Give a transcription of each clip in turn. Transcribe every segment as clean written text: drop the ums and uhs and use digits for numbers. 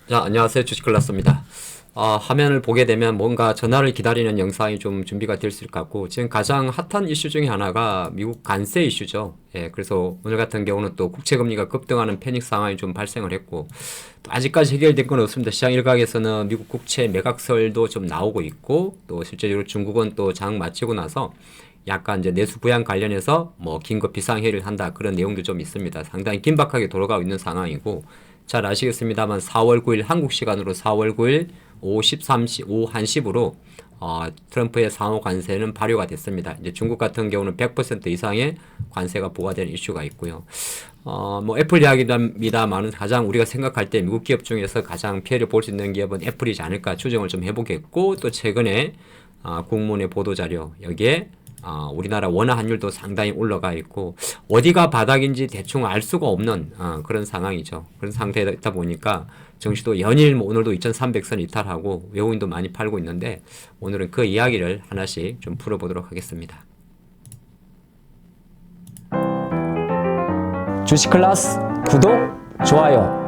자, 안녕하세요. 주식클라스입니다. 화면을 보게 되면 뭔가 전화를 기다리는 영상이 좀 준비가 될 수 있을 것 같고, 지금 가장 핫한 이슈 중에 하나가 미국 관세 이슈죠. 예, 그래서 오늘 같은 경우는 또 국채금리가 급등하는 패닉 상황이 좀 발생을 했고, 또 아직까지 해결된 건 없습니다. 시장 일각에서는 미국 국채 매각설도 좀 나오고 있고, 또 실제적으로 중국은 또 장 마치고 나서 약간 이제 내수 부양 관련해서 뭐 긴급 비상회의를 한다 그런 내용도 좀 있습니다. 상당히 긴박하게 돌아가고 있는 상황이고, 잘 아시겠습니다만 4월 9일 한국 시간으로 4월 9일 오후 13시 오후 1시부로 트럼프의 상호 관세는 발효가 됐습니다. 이제 중국 같은 경우는 100% 이상의 관세가 부과되는 이슈가 있고요. 뭐 애플 이야기입니다만은 가장 우리가 생각할 때 미국 기업 중에서 가장 피해를 볼 수 있는 기업은 애플이지 않을까 추정을 좀 해보겠고, 또 최근에 국문의 보도자료 여기에 우리나라 원화 환율도 상당히 올라가 있고 어디가 바닥인지 대충 알 수가 없는 그런 상황이죠. 그런 상태다 보니까 정시도 연일 오늘도 2300선 이탈하고 외국인도 많이 팔고 있는데, 오늘은 그 이야기를 하나씩 좀 풀어보도록 하겠습니다. 주식클라스 구독, 좋아요.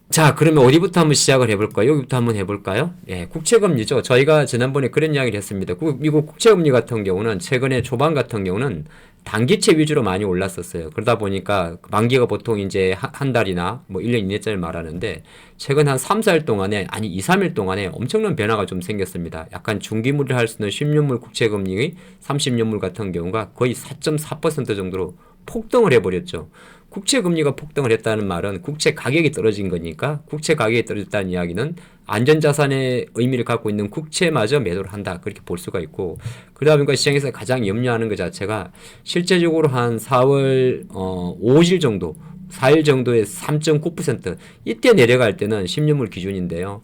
자, 그러면 어디부터 한번 시작을 해볼까요? 여기부터 한번 해볼까요? 예, 국채금리죠. 저희가 지난번에 그런 이야기를 했습니다. 미국 국채금리 같은 경우는 최근에 초반 같은 경우는 단기채 위주로 많이 올랐었어요. 그러다 보니까 만기가 보통 이제 한 달이나 뭐 1년 이내짜리 말하는데, 최근 한 3, 4일 동안에, 아니 2, 3일 동안에 엄청난 변화가 좀 생겼습니다. 약간 중기물을 할 수 있는 10년물 국채금리의 30년물 같은 경우가 거의 4.4% 정도로 폭등을 해버렸죠. 국채 금리가 폭등을 했다는 말은 국채 가격이 떨어진 거니까, 국채 가격이 떨어졌다는 이야기는 안전자산의 의미를 갖고 있는 국채마저 매도를 한다, 그렇게 볼 수가 있고, 그러다 보니까 시장에서 가장 염려하는 것 자체가 실제적으로 한 4월 5일 정도 4일 정도의 3.9% 이때 내려갈 때는 10년물 기준인데요.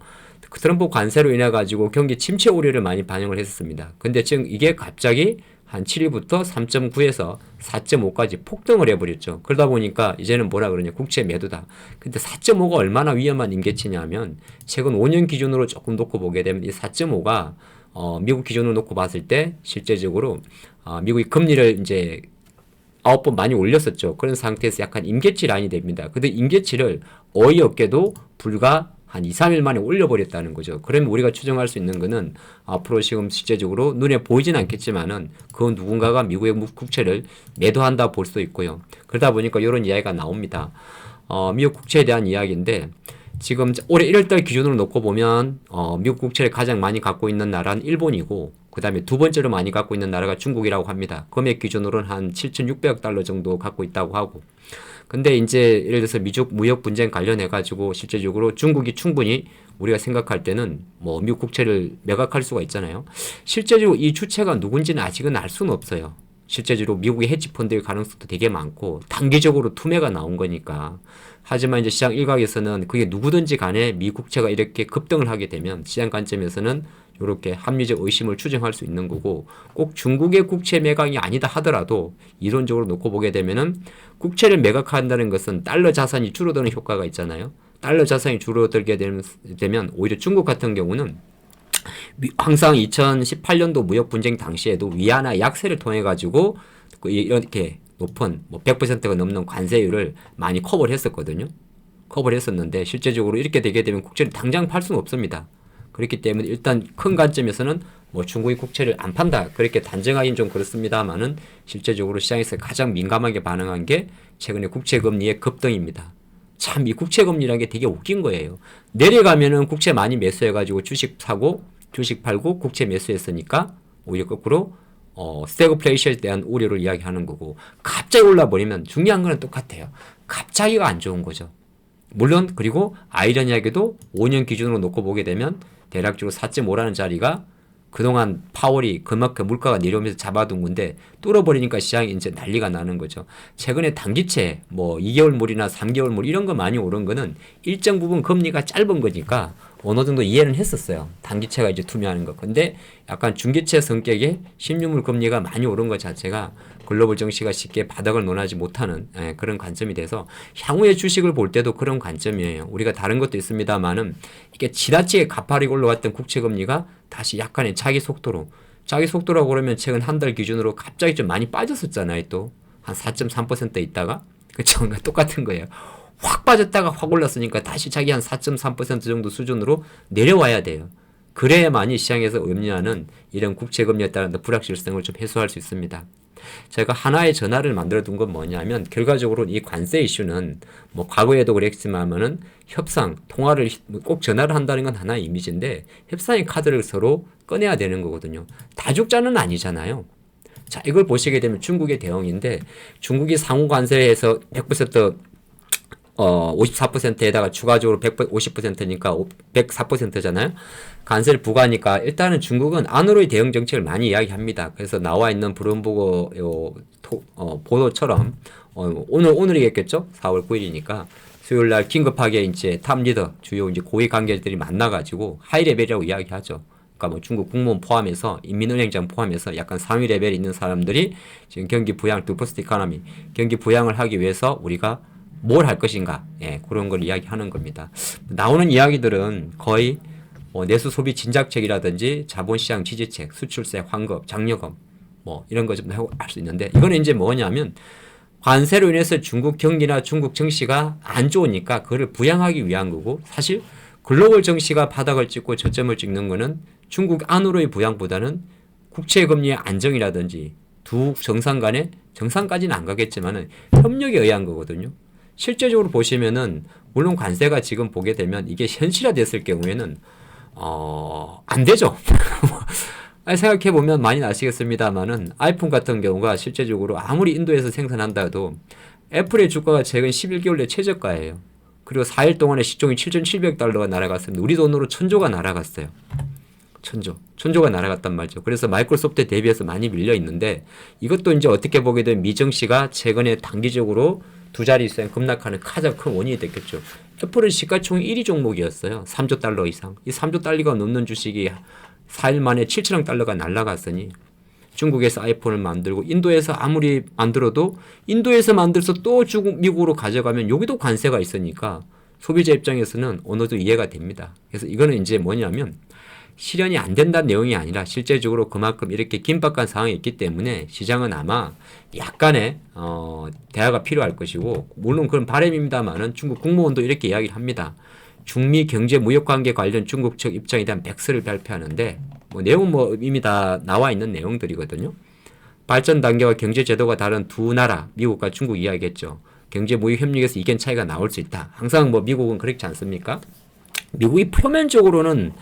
트럼프 관세로 인해 가지고 경기 침체 우려를 많이 반영을 했었습니다. 근데 지금 이게 갑자기 한 7일부터 3.9에서 4.5까지 폭등을 해버렸죠. 그러다 보니까 이제는 뭐라 그러냐, 국채 매도다. 근데 4.5가 얼마나 위험한 임계치냐면, 최근 5년 기준으로 조금 놓고 보게 되면 이 4.5가 미국 기준으로 놓고 봤을 때 실제적으로 미국이 금리를 이제 9번 많이 올렸었죠. 그런 상태에서 약간 임계치 라인이 됩니다. 근데 임계치를 어이없게도 불과 한 2, 3일 만에 올려버렸다는 거죠. 그러면 우리가 추정할 수 있는 거는 앞으로 지금 실제적으로 눈에 보이진 않겠지만은 그 누군가가 미국의 국채를 매도한다 볼 수도 있고요. 그러다 보니까 이런 이야기가 나옵니다. 미국 국채에 대한 이야기인데, 지금 올해 1월달 기준으로 놓고 보면 미국 국채를 가장 많이 갖고 있는 나라는 일본이고, 그 다음에 두 번째로 많이 갖고 있는 나라가 중국이라고 합니다. 금액 기준으로는 한 7,600억 달러 정도 갖고 있다고 하고, 근데 이제 예를 들어서 미중 무역 분쟁 관련해 가지고 실제적으로 중국이 충분히 우리가 생각할 때는 뭐 미국 국채를 매각할 수가 있잖아요. 실제적으로 이 주체가 누군지는 아직은 알 수는 없어요. 실제적으로 미국의 헤지 펀드의 가능성도 되게 많고 단기적으로 투매가 나온 거니까. 하지만 이제 시장 일각에서는 그게 누구든지 간에 미 국채가 이렇게 급등을 하게 되면 시장 관점에서는 이렇게 합리적 의심을 추정할 수 있는 거고, 꼭 중국의 국채 매각이 아니다 하더라도 이론적으로 놓고 보게 되면은 국채를 매각한다는 것은 달러 자산이 줄어드는 효과가 있잖아요. 달러 자산이 줄어들게 되면 오히려 중국 같은 경우는 항상 2018년도 무역 분쟁 당시에도 위안화 약세를 통해 가지고 이렇게 높은 뭐 100%가 넘는 관세율을 많이 커버를 했었거든요. 커버를 했었는데 실제적으로 이렇게 되게 되면 국채를 당장 팔 수는 없습니다. 그렇기 때문에 일단 큰 관점에서는 뭐 중국이 국채를 안 판다 그렇게 단정하기는 좀 그렇습니다만은, 실제적으로 시장에서 가장 민감하게 반응한 게 최근에 국채금리의 급등입니다. 참 이 국채금리라는 게 되게 웃긴 거예요. 내려가면은 국채 많이 매수해가지고 주식 사고 주식 팔고 국채 매수했으니까 오히려 거꾸로 스태그플레이션에 대한 우려를 이야기하는 거고, 갑자기 올라버리면 중요한 거는 똑같아요. 갑자기가 안 좋은 거죠. 물론 그리고 아이러니하게도 5년 기준으로 놓고 보게 되면 대략적으로 4.5라는 자리가 그동안 파월이 그만큼 물가가 내려오면서 잡아둔 건데 뚫어버리니까 시장이 이제 난리가 나는 거죠. 최근에 단기채 뭐 2개월물이나 3개월물 이런 거 많이 오른 거는 일정 부분 금리가 짧은 거니까 어느 정도 이해는 했었어요. 단기채가 이제 투명하는 거. 근데 약간 중기채 성격의 10년물 금리가 많이 오른 것 자체가 글로벌 정시가 쉽게 바닥을 논하지 못하는 그런 관점이 돼서, 향후의 주식을 볼 때도 그런 관점이에요. 우리가 다른 것도 있습니다만은 이게 지나치게 가파르게 올라갔던 국채금리가 다시 약간의 자기 속도라고 그러면 최근 한 달 기준으로 갑자기 좀 많이 빠졌었잖아요. 또 한 4.3% 있다가, 그쵸? 똑같은 거예요. 확 빠졌다가 확 올랐으니까 다시 자기 한 4.3% 정도 수준으로 내려와야 돼요. 그래야만이 시장에서 의미하는 이런 국채금리에 따른 불확실성을 좀 해소할 수 있습니다. 제가 하나의 전화를 만들어 둔 건 뭐냐면 결과적으로 이 관세 이슈는 뭐 과거에도 그랬지만은 협상, 통화를 꼭 전화를 한다는 건 하나의 이미지인데 협상의 카드를 서로 꺼내야 되는 거거든요. 다죽자는 아니잖아요. 자, 이걸 보시게 되면 중국의 대응인데 중국이 상호 관세에서 100% 54%에다가 추가적으로 150%니까 104%잖아요. 관세를 부과하니까 일단은 중국은 안으로의 대응 정책을 많이 이야기합니다. 그래서 나와 있는 브룸버그 보도처럼 오늘이겠죠? 4월 9일이니까 수요일 날 긴급하게 이제 탑 리더 주요 이제 고위 관계들이 만나가지고 하이 레벨이라고 이야기하죠. 그러니까 뭐 중국 국무원 포함해서 인민은행장 포함해서 약간 상위 레벨에 있는 사람들이 지금 경기 부양, 두퍼스트 이코노미 경기 부양을 하기 위해서 우리가 뭘 할 것인가, 예, 그런 걸 이야기하는 겁니다. 나오는 이야기들은 거의 내수 소비 진작책이라든지 자본시장 지지책, 수출세, 환급, 장려금 뭐 이런 거 좀 할 수 있는데 이거는 이제 뭐냐면 관세로 인해서 중국 경기나 중국 증시가 안 좋으니까 그거를 부양하기 위한 거고 사실 글로벌 증시가 바닥을 찍고 저점을 찍는 거는 중국 안으로의 부양보다는 국채금리의 안정이라든지 두 정상 간의 정상까지는 안 가겠지만은 협력에 의한 거거든요. 실제적으로 보시면은 물론 관세가 지금 보게 되면 이게 현실화됐을 경우에는 안 되죠. 생각해 보면 많이 아시겠습니다만은 아이폰 같은 경우가 실제적으로 아무리 인도에서 생산한다 해도 애플의 주가가 최근 11개월 내 최저가예요. 그리고 4일 동안에 시총이 7,700달러가 날아갔습니다. 우리 돈으로 1,000조가 날아갔어요. 천조가 날아갔단 말이죠. 그래서 마이크로소프트에 대비해서 많이 밀려 있는데 이것도 이제 어떻게 보게 되면 미증시가 최근에 단기적으로 두 자릿수에 급락하는 가장 큰 원인이 됐겠죠. 애플은 시가총액 1위 종목이었어요. 3조 달러 이상. 이 3조 달러가 넘는 주식이 4일 만에 7천억 달러가 날아갔으니 중국에서 아이폰을 만들고 인도에서 아무리 만들어도 인도에서 만들어서 또 미국으로 가져가면 여기도 관세가 있으니까 소비자 입장에서는 어느 정도 이해가 됩니다. 그래서 이거는 이제 뭐냐면 실현이 안 된다는 내용이 아니라 실제적으로 그만큼 이렇게 긴박한 상황이 있기 때문에 시장은 아마 약간의 대화가 필요할 것이고 물론 그런 바람입니다만은 중국 국무원도 이렇게 이야기를 합니다. 중미 경제 무역 관계 관련 중국 측 입장에 대한 백서를 발표하는데 뭐 내용은 뭐 이미 다 나와 있는 내용들이거든요. 발전 단계와 경제 제도가 다른 두 나라 미국과 중국 이야기했죠. 경제 무역 협력에서 이견 차이가 나올 수 있다. 항상 뭐 미국은 그렇지 않습니까? 미국이 표면적으로는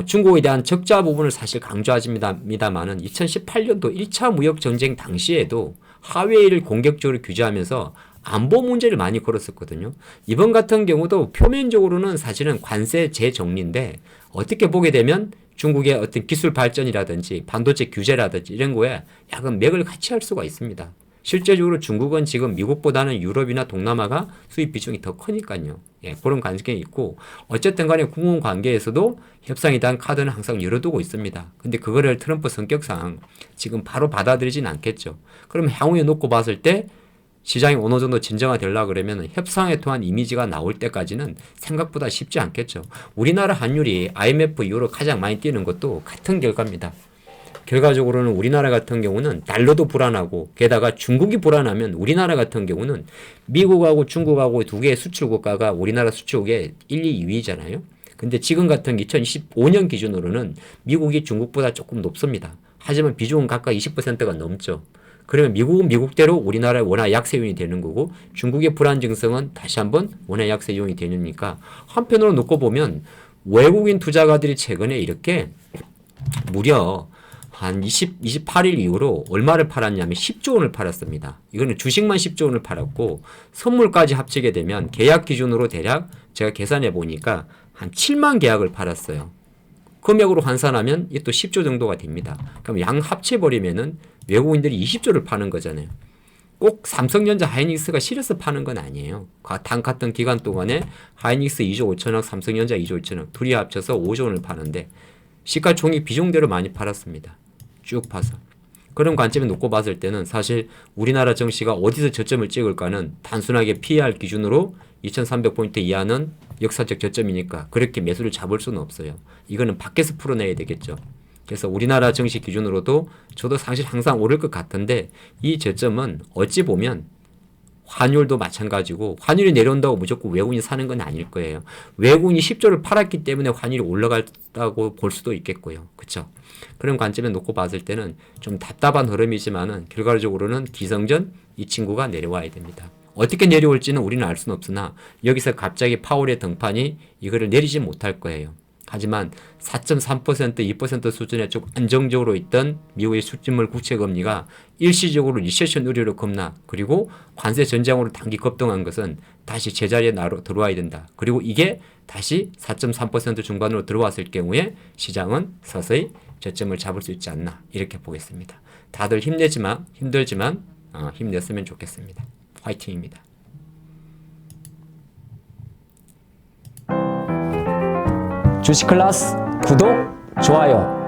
중국에 대한 적자 부분을 사실 강조합니다만은 2018년도 1차 무역 전쟁 당시에도 하웨이를 공격적으로 규제하면서 안보 문제를 많이 걸었었거든요. 이번 같은 경우도 표면적으로는 사실은 관세 재정리인데 어떻게 보게 되면 중국의 어떤 기술 발전이라든지 반도체 규제라든지 이런 거에 약간 맥을 같이 할 수가 있습니다. 실제적으로 중국은 지금 미국보다는 유럽이나 동남아가 수입 비중이 더 크니까요. 예, 그런 관계가 있고 어쨌든 간에 국무원 관계에서도 협상에 대한 카드는 항상 열어두고 있습니다. 근데 그거를 트럼프 성격상 지금 바로 받아들이진 않겠죠. 그러면 향후에 놓고 봤을 때 시장이 어느 정도 진정화되려고 그러면 협상에 통한 이미지가 나올 때까지는 생각보다 쉽지 않겠죠. 우리나라 환율이 IMF 이후로 가장 많이 뛰는 것도 같은 결과입니다. 결과적으로는 우리나라 같은 경우는 달러도 불안하고 게다가 중국이 불안하면 우리나라 같은 경우는 미국하고 중국하고 두 개의 수출 국가가 우리나라 수출국의 1, 2, 2위잖아요. 근데 지금 같은 2025년 기준으로는 미국이 중국보다 조금 높습니다. 하지만 비중은 각각 20%가 넘죠. 그러면 미국은 미국대로 우리나라의 원화 약세 요인이 되는 거고 중국의 불안 증성은 다시 한번 원화 약세 요인이 되니까 한편으로 놓고 보면 외국인 투자가들이 최근에 이렇게 무려 한 28일 이후로 얼마를 팔았냐면 10조 원을 팔았습니다. 이거는 주식만 10조 원을 팔았고 선물까지 합치게 되면 계약 기준으로 대략 제가 계산해 보니까 한 7만 계약을 팔았어요. 금액으로 환산하면 이게 또 10조 정도가 됩니다. 그럼 양 합쳐버리면은 외국인들이 20조를 파는 거잖아요. 꼭 삼성전자 하이닉스가 실어서 파는 건 아니에요. 같은 기간 동안에 하이닉스 2조 5천억, 삼성전자 2조 5천억 둘이 합쳐서 5조 원을 파는데 시가총액 비중대로 많이 팔았습니다. 쭉 파서. 그런 관점에 놓고 봤을 때는 사실 우리나라 증시가 어디서 저점을 찍을까는 단순하게 PER 기준으로 2300포인트 이하는 역사적 저점이니까 그렇게 매수를 잡을 수는 없어요. 이거는 밖에서 풀어내야 되겠죠. 그래서 우리나라 증시 기준으로도 저도 사실 항상 오를 것 같은데 이 저점은 어찌 보면 환율도 마찬가지고 환율이 내려온다고 무조건 외국인이 사는 건 아닐 거예요. 외국인이 10조를 팔았기 때문에 환율이 올라갔다고 볼 수도 있겠고요. 그렇죠? 그런 관점에 놓고 봤을 때는 좀 답답한 흐름이지만은 결과적으로는 기성전 이 친구가 내려와야 됩니다. 어떻게 내려올지는 우리는 알 수는 없으나 여기서 갑자기 파월의 등판이 이거를 내리지 못할 거예요. 하지만 4.3%, 2% 수준에 좀 안정적으로 있던 미국의 실질물 국채 금리가 일시적으로 리세션 우려로 급락, 그리고 관세 전장으로 단기 급등한 것은 다시 제자리에 들어와야 된다. 그리고 이게 다시 4.3% 중반으로 들어왔을 경우에 시장은 서서히 저점을 잡을 수 있지 않나 이렇게 보겠습니다. 다들 힘들지만 힘냈으면 좋겠습니다. 화이팅입니다. 주식클래스 구독, 좋아요.